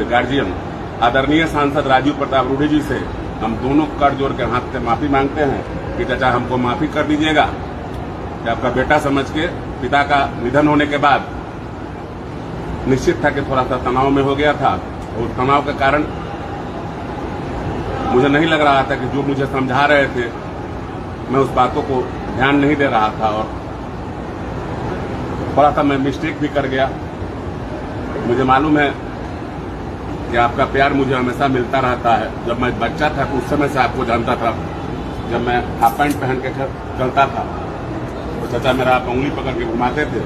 Guardian आदरणीय सांसद राजीव प्रताप रूडी जी से हम दोनों कर जोड़ के हाथ से माफी मांगते हैं कि चाचा हमको माफी कर दीजिएगा कि आपका बेटा समझ के पिता का निधन होने के बाद निश्चित था कि थोड़ा सा तनाव में हो गया था और तनाव के कारण मुझे नहीं लग रहा था कि जो मुझे समझा रहे थे मैं उस बातों को ध्यान नहीं दे रहा था और थोड़ा सा मैं मिस्टेक भी कर गया। मुझे मालूम है कि आपका प्यार मुझे हमेशा मिलता रहता है। जब मैं बच्चा था तो उस समय से आपको जानता था। जब मैं हाफ पैंट पहन के चलता था तो चाचा मेरा आप उंगली पकड़ के घुमाते थे।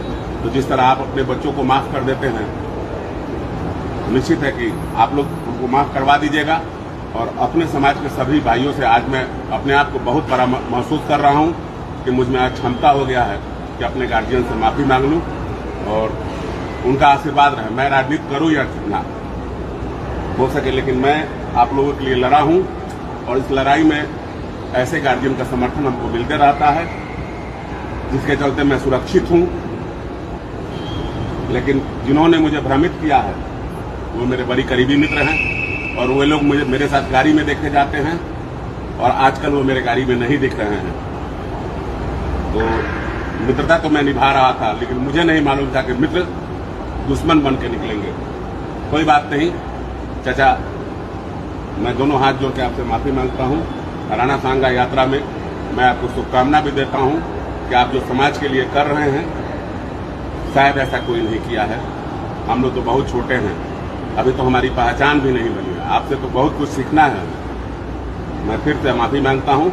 तो जिस तरह आप अपने बच्चों को माफ कर देते हैं, निश्चित है कि आप लोग उनको माफ करवा दीजिएगा। और अपने समाज के सभी भाइयों से आज मैं अपने आप को बहुत बड़ा महसूस कर रहा हूं कि मुझ में आज क्षमता हो गया है कि अपने गार्जियन से माफी मांग लूं और उनका आशीर्वाद रहे। मैं राजनीति करूं या ना हो सके, लेकिन मैं आप लोगों के लिए लड़ा हूं और इस लड़ाई में ऐसे गार्जियन का समर्थन हमको मिलते रहता है जिसके चलते मैं सुरक्षित हूं। लेकिन जिन्होंने मुझे भ्रमित किया है वो मेरे बड़ी करीबी मित्र हैं और वे लोग मुझे मेरे साथ गाड़ी में देखे जाते हैं और आजकल वो मेरे गाड़ी में नहीं दिख रहे हैं। तो मित्रता तो मैं निभा रहा था, लेकिन मुझे नहीं मालूम था कि मित्र दुश्मन बन के निकलेंगे। कोई बात नहीं चाचा, मैं दोनों हाथ जोड़ के आपसे माफी मांगता हूं। राणा सांगा यात्रा में मैं आपको शुभकामना भी देता हूं कि आप जो समाज के लिए कर रहे हैं शायद ऐसा कोई नहीं किया है। हम लोग तो बहुत छोटे हैं, अभी तो हमारी पहचान भी नहीं बनी है। आपसे तो बहुत कुछ सीखना है। मैं फिर से माफी मांगता हूं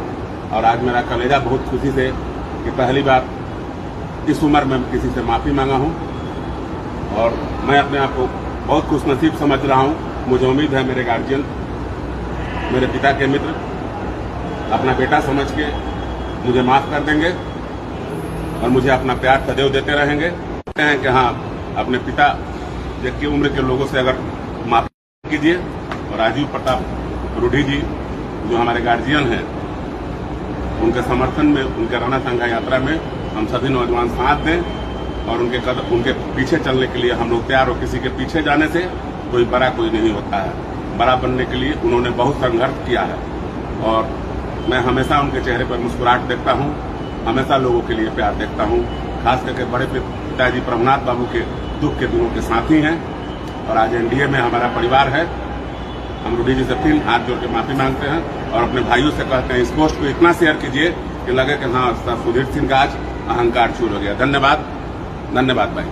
और आज मेरा कलेजा बहुत खुशी से कि पहली बार इस उम्र में किसी से माफी मांगा हूं और मैं अपने आप को बहुत खुशनसीब समझ रहा हूं। मुझे उम्मीद है मेरे गार्जियन, मेरे पिता के मित्र अपना बेटा समझ के मुझे माफ कर देंगे और मुझे अपना प्यार सदैव देते रहेंगे। कहते हैं कि हाँ, अपने पिता की उम्र के लोगों से अगर माफी कीजिए। और राजीव प्रताप रूडी जी जो हमारे गार्जियन हैं, उनके समर्थन में, उनके राणा सांगा यात्रा में हम सभी नौजवान साथ दें और उनके पीछे चलने के लिए हम लोग तैयार हो। किसी के पीछे जाने से कोई बड़ा कोई नहीं होता है। बड़ा बनने के लिए उन्होंने बहुत संघर्ष किया है और मैं हमेशा उनके चेहरे पर मुस्कुराहट देखता हूं, हमेशा लोगों के लिए प्यार देखता हूं। खास करके बड़े पिताजी प्रभुनाथ बाबू के दुख के दिनों के साथी हैं और आज एनडीए में हमारा परिवार है। हम रूडी जी से फिर हाथ जोड़ के माफी मांगते हैं और अपने भाइयों से कहते हैं इस पोस्ट को इतना शेयर कीजिए कि लगे कि हाँ, सुधीर सिंह का आज अहंकार चूर हो गया। धन्यवाद, धन्यवाद भाई।